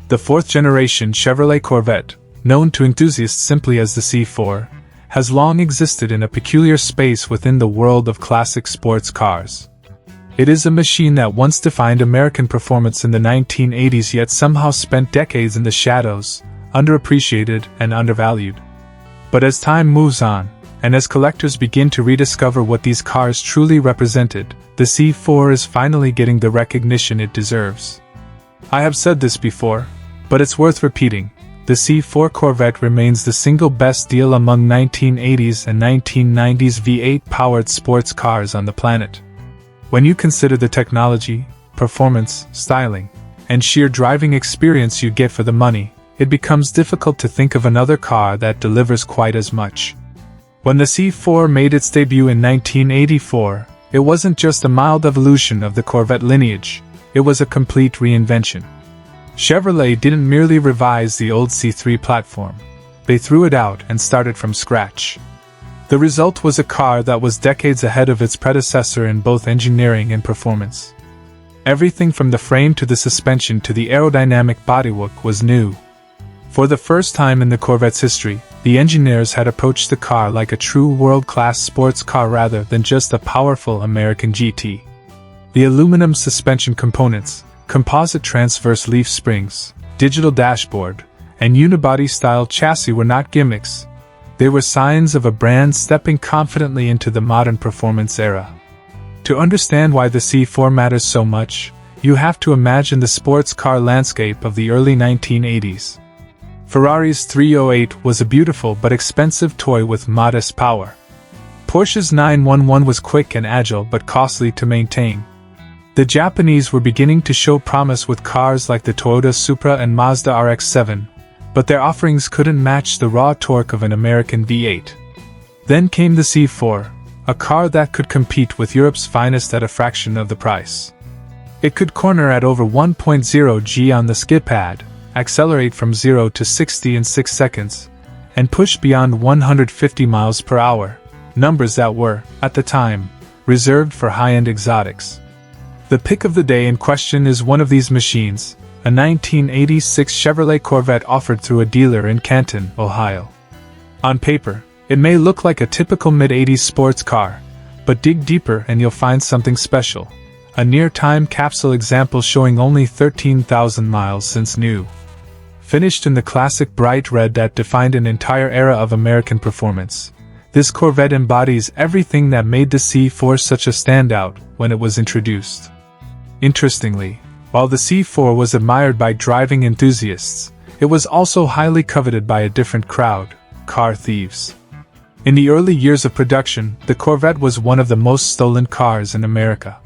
The fourth-generation Chevrolet Corvette, known to enthusiasts simply as the C4, has long existed in a peculiar space within the world of classic sports cars. It is a machine that once defined American performance in the 1980s yet somehow spent decades in the shadows, underappreciated and undervalued. But as time moves on, and as collectors begin to rediscover what these cars truly represented, the C4 is finally getting the recognition it deserves. I have said this before, but it's worth repeating. The C4 Corvette remains the single best deal among 1980s and 1990s V8-powered sports cars on the planet. When you consider the technology, performance, styling, and sheer driving experience you get for the money, it becomes difficult to think of another car that delivers quite as much. When the C4 made its debut in 1984, it wasn't just a mild evolution of the Corvette lineage, it was a complete reinvention. Chevrolet didn't merely revise the old C3 platform, they threw it out and started from scratch. The result was a car that was decades ahead of its predecessor in both engineering and performance. Everything from the frame to the suspension to the aerodynamic bodywork was new. For the first time in the Corvette's history, the engineers had approached the car like a true world-class sports car rather than just a powerful American GT. The aluminum suspension components, composite transverse leaf springs, digital dashboard, and unibody-style chassis were not gimmicks. They were signs of a brand stepping confidently into the modern performance era. To understand why the C4 matters so much, you have to imagine the sports car landscape of the early 1980s. Ferrari's 308 was a beautiful but expensive toy with modest power. Porsche's 911 was quick and agile but costly to maintain. The Japanese were beginning to show promise with cars like the Toyota Supra and Mazda RX-7, but their offerings couldn't match the raw torque of an American V8. Then came the C4, a car that could compete with Europe's finest at a fraction of the price. It could corner at over 1.0 g on the skid pad, accelerate from 0 to 60 in 6 seconds, and push beyond 150 miles per hour, numbers that were, at the time, reserved for high-end exotics. The pick of the day in question is one of these machines, a 1986 Chevrolet Corvette offered through a dealer in Canton, Ohio. On paper, it may look like a typical mid-80s sports car, but dig deeper and you'll find something special, a near-time capsule example showing only 13,000 miles since new. Finished in the classic bright red that defined an entire era of American performance, this Corvette embodies everything that made the C4 such a standout when it was introduced. Interestingly, while the C4 was admired by driving enthusiasts, it was also highly coveted by a different crowd, car thieves. In the early years of production, the Corvette was one of the most stolen cars in America.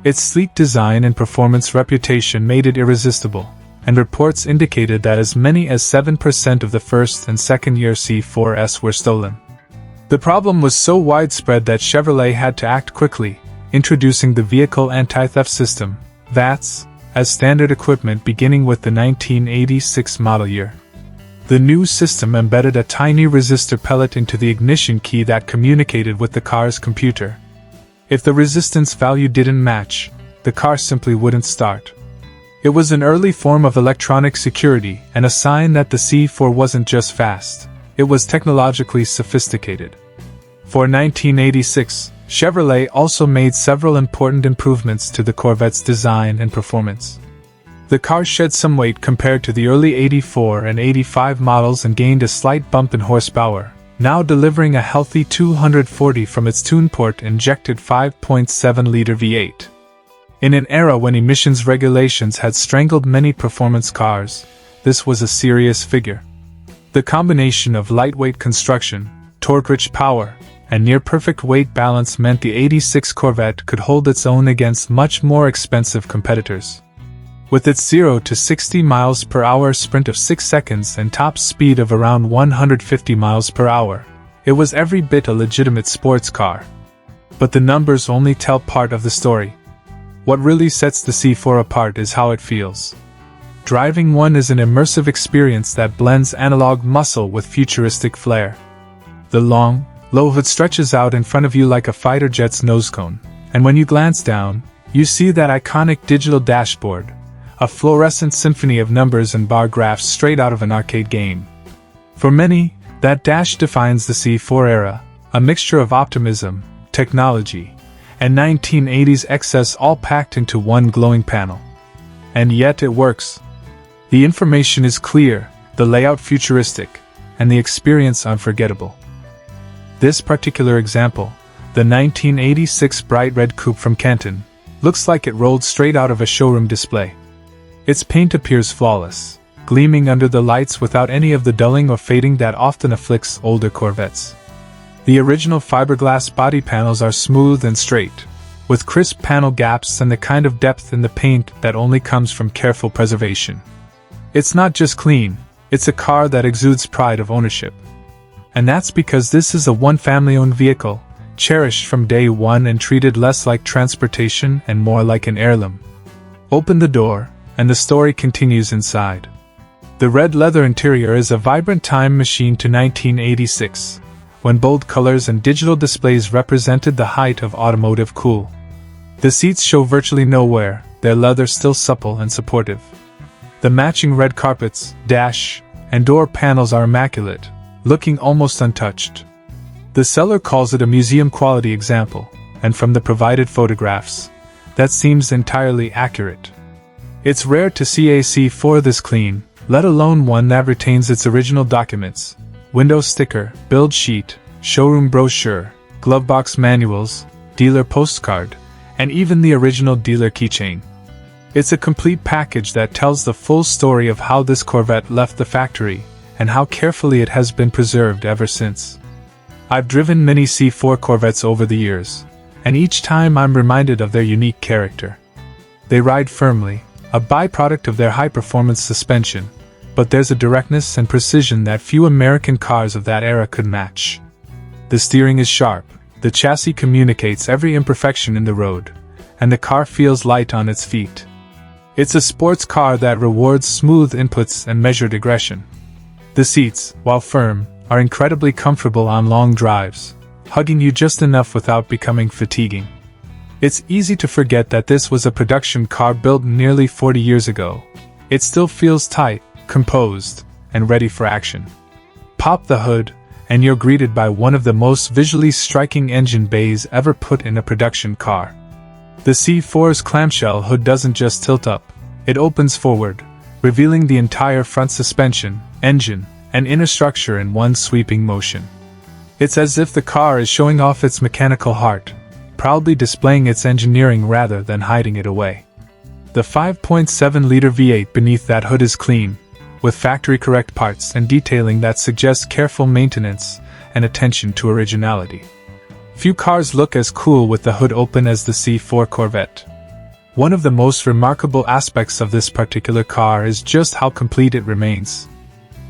Its sleek design and performance reputation made it irresistible, and reports indicated that as many as 7% of the first and second-year C4s were stolen. The problem was so widespread that Chevrolet had to act quickly, introducing the Vehicle Anti-Theft System, VATS, as standard equipment beginning with the 1986 model year. The new system embedded a tiny resistor pellet into the ignition key that communicated with the car's computer. If the resistance value didn't match, the car simply wouldn't start. It was an early form of electronic security and a sign that the C4 wasn't just fast, it was technologically sophisticated. For 1986, Chevrolet also made several important improvements to the Corvette's design and performance. The car shed some weight compared to the early 84 and 85 models and gained a slight bump in horsepower, now delivering a healthy 240 from its twin-port injected 5.7-liter V8. In an era when emissions regulations had strangled many performance cars, this was a serious figure. The combination of lightweight construction, torque-rich power, and near-perfect weight balance meant the 86 Corvette could hold its own against much more expensive competitors. With its 0 to 60 miles per hour sprint of 6 seconds and top speed of around 150 miles per hour, it was every bit a legitimate sports car. But the numbers only tell part of the story. What really sets the C4 apart is how it feels. Driving one is an immersive experience that blends analog muscle with futuristic flair. The long, low hood stretches out in front of you like a fighter jet's nose cone, and when you glance down, you see that iconic digital dashboard, a fluorescent symphony of numbers and bar graphs straight out of an arcade game. For many, that dash defines the C4 era, a mixture of optimism, technology, and 1980s excess all packed into one glowing panel. And yet it works. The information is clear, the layout futuristic, and the experience unforgettable. This particular example, the 1986 bright red coupe from Canton, looks like it rolled straight out of a showroom display. Its paint appears flawless, gleaming under the lights without any of the dulling or fading that often afflicts older Corvettes. The original fiberglass body panels are smooth and straight, with crisp panel gaps and the kind of depth in the paint that only comes from careful preservation. It's not just clean, it's a car that exudes pride of ownership. And that's because this is a one-family-owned vehicle, cherished from day one and treated less like transportation and more like an heirloom. Open the door, and the story continues inside. The red leather interior is a vibrant time machine to 1986, when bold colors and digital displays represented the height of automotive cool. The seats show virtually no wear, their leather still supple and supportive. The matching red carpets, dash, and door panels are immaculate, looking almost untouched. The seller calls it a museum-quality example, and from the provided photographs, that seems entirely accurate. It's rare to see a C4 this clean, let alone one that retains its original documents: window sticker, build sheet, showroom brochure, glovebox manuals, dealer postcard, and even the original dealer keychain. It's a complete package that tells the full story of how this Corvette left the factory, and how carefully it has been preserved ever since. I've driven many C4 Corvettes over the years, and each time I'm reminded of their unique character. They ride firmly, a byproduct of their high-performance suspension, but there's a directness and precision that few American cars of that era could match. The steering is sharp, the chassis communicates every imperfection in the road, and the car feels light on its feet. It's a sports car that rewards smooth inputs and measured aggression. The seats, while firm, are incredibly comfortable on long drives, hugging you just enough without becoming fatiguing. It's easy to forget that this was a production car built nearly 40 years ago. It still feels tight, composed, and ready for action. Pop the hood, and you're greeted by one of the most visually striking engine bays ever put in a production car. The C4's clamshell hood doesn't just tilt up, it opens forward, revealing the entire front suspension, engine, and inner structure in one sweeping motion. It's as if the car is showing off its mechanical heart, proudly displaying its engineering rather than hiding it away. The 5.7-liter V8 beneath that hood is clean, with factory-correct parts and detailing that suggests careful maintenance and attention to originality. Few cars look as cool with the hood open as the C4 Corvette. One of the most remarkable aspects of this particular car is just how complete it remains.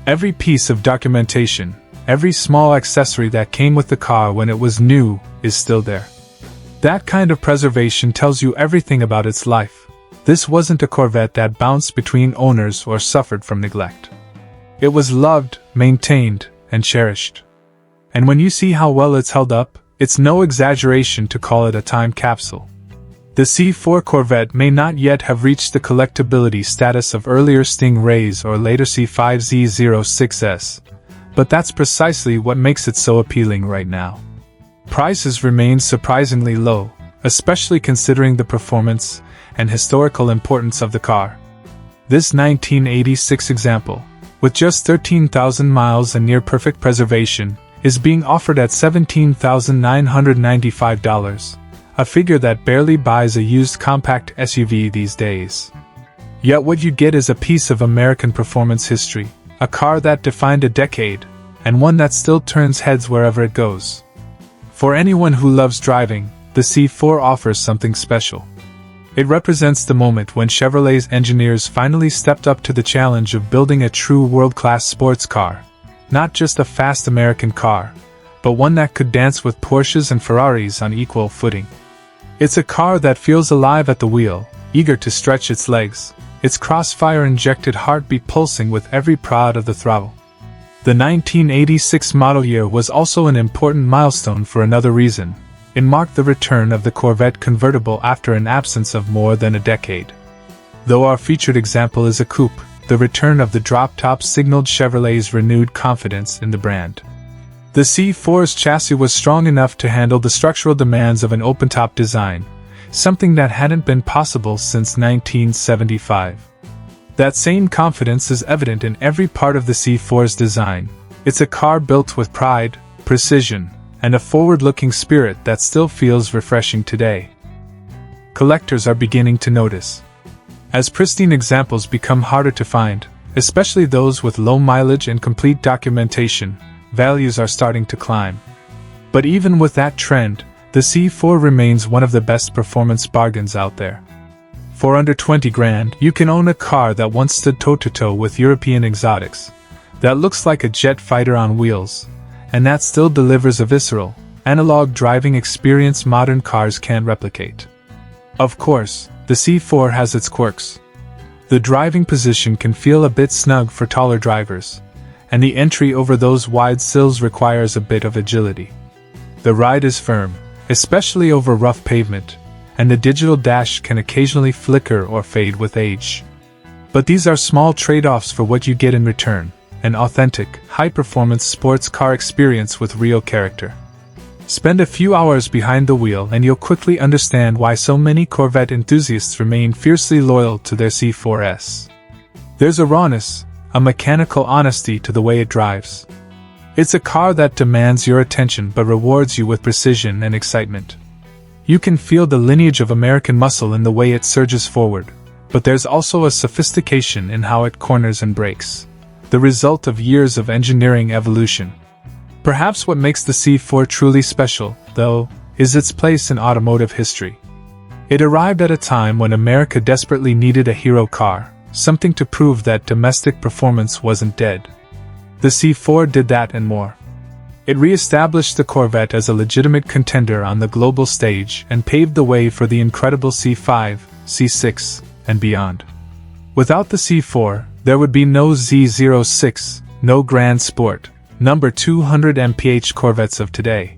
Every piece of documentation, every small accessory that came with the car when it was new, is still there. That kind of preservation tells you everything about its life. This wasn't a Corvette that bounced between owners or suffered from neglect. It was loved, maintained, and cherished. And when you see how well it's held up, it's no exaggeration to call it a time capsule. The C4 Corvette may not yet have reached the collectability status of earlier Stingrays or later C5Z06s, but that's precisely what makes it so appealing right now. Prices remain surprisingly low, especially considering the performance and historical importance of the car. This 1986 example, with just 13,000 miles and near-perfect preservation, is being offered at $17,995, a figure that barely buys a used compact SUV these days. Yet what you get is a piece of American performance history, a car that defined a decade, and one that still turns heads wherever it goes. For anyone who loves driving, the C4 offers something special. It represents the moment when Chevrolet's engineers finally stepped up to the challenge of building a true world-class sports car, not just a fast American car, but one that could dance with Porsches and Ferraris on equal footing. It's a car that feels alive at the wheel, eager to stretch its legs, its crossfire-injected heartbeat pulsing with every prod of the throttle. The 1986 model year was also an important milestone for another reason. It marked the return of the Corvette convertible after an absence of more than a decade. Though our featured example is a coupe, the return of the drop-top signaled Chevrolet's renewed confidence in the brand. The C4's chassis was strong enough to handle the structural demands of an open-top design, something that hadn't been possible since 1975. That same confidence is evident in every part of the C4's design. It's a car built with pride, precision, and a forward-looking spirit that still feels refreshing today. Collectors are beginning to notice. As pristine examples become harder to find, especially those with low mileage and complete documentation, values are starting to climb. But even with that trend, the C4 remains one of the best performance bargains out there. For under 20 grand, you can own a car that once stood toe-to-toe with European exotics, that looks like a jet fighter on wheels, and that still delivers a visceral, analog driving experience modern cars can't replicate. Of course, the C4 has its quirks. The driving position can feel a bit snug for taller drivers, and the entry over those wide sills requires a bit of agility. The ride is firm, especially over rough pavement, and the digital dash can occasionally flicker or fade with age. But these are small trade-offs for what you get in return: an authentic, high-performance sports car experience with real character. Spend a few hours behind the wheel and you'll quickly understand why so many Corvette enthusiasts remain fiercely loyal to their C4S. There's a rawness, a mechanical honesty to the way it drives. It's a car that demands your attention but rewards you with precision and excitement. You can feel the lineage of American muscle in the way it surges forward, but there's also a sophistication in how it corners and brakes, the result of years of engineering evolution. Perhaps what makes the C4 truly special, though, is its place in automotive history. It arrived at a time when America desperately needed a hero car, something to prove that domestic performance wasn't dead. The C4 did that and more. It re-established the Corvette as a legitimate contender on the global stage and paved the way for the incredible C5, C6, and beyond. Without the C4, there would be no Z06, no Grand Sport, number 200 mph Corvettes of today.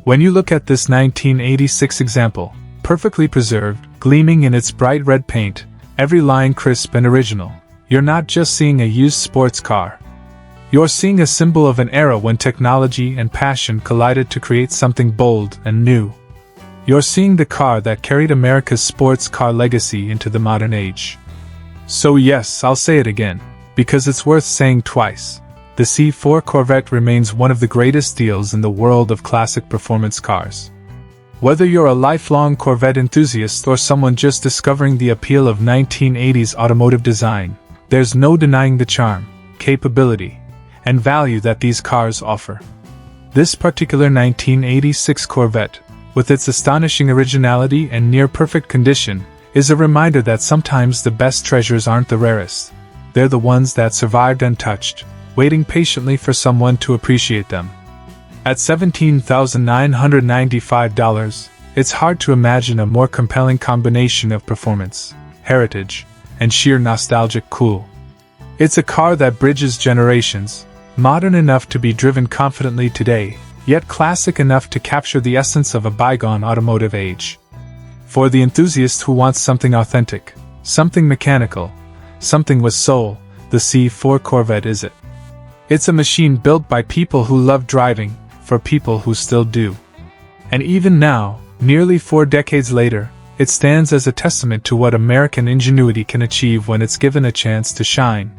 When you look at this 1986 example, perfectly preserved, gleaming in its bright red paint, every line crisp and original, you're not just seeing a used sports car. You're seeing a symbol of an era when technology and passion collided to create something bold and new. You're seeing the car that carried America's sports car legacy into the modern age. So yes, I'll say it again, because it's worth saying twice. The C4 Corvette remains one of the greatest deals in the world of classic performance cars. Whether you're a lifelong Corvette enthusiast or someone just discovering the appeal of 1980s automotive design, there's no denying the charm, capability, and value that these cars offer. This particular 1986 Corvette, with its astonishing originality and near-perfect condition, is a reminder that sometimes the best treasures aren't the rarest. They're the ones that survived untouched, waiting patiently for someone to appreciate them. At $17,995, it's hard to imagine a more compelling combination of performance, heritage, and sheer nostalgic cool. It's a car that bridges generations, modern enough to be driven confidently today, yet classic enough to capture the essence of a bygone automotive age. For the enthusiast who wants something authentic, something mechanical, something with soul, the C4 Corvette is it. It's a machine built by people who love driving, for people who still do. And even now, nearly 4 decades later, it stands as a testament to what American ingenuity can achieve when it's given a chance to shine.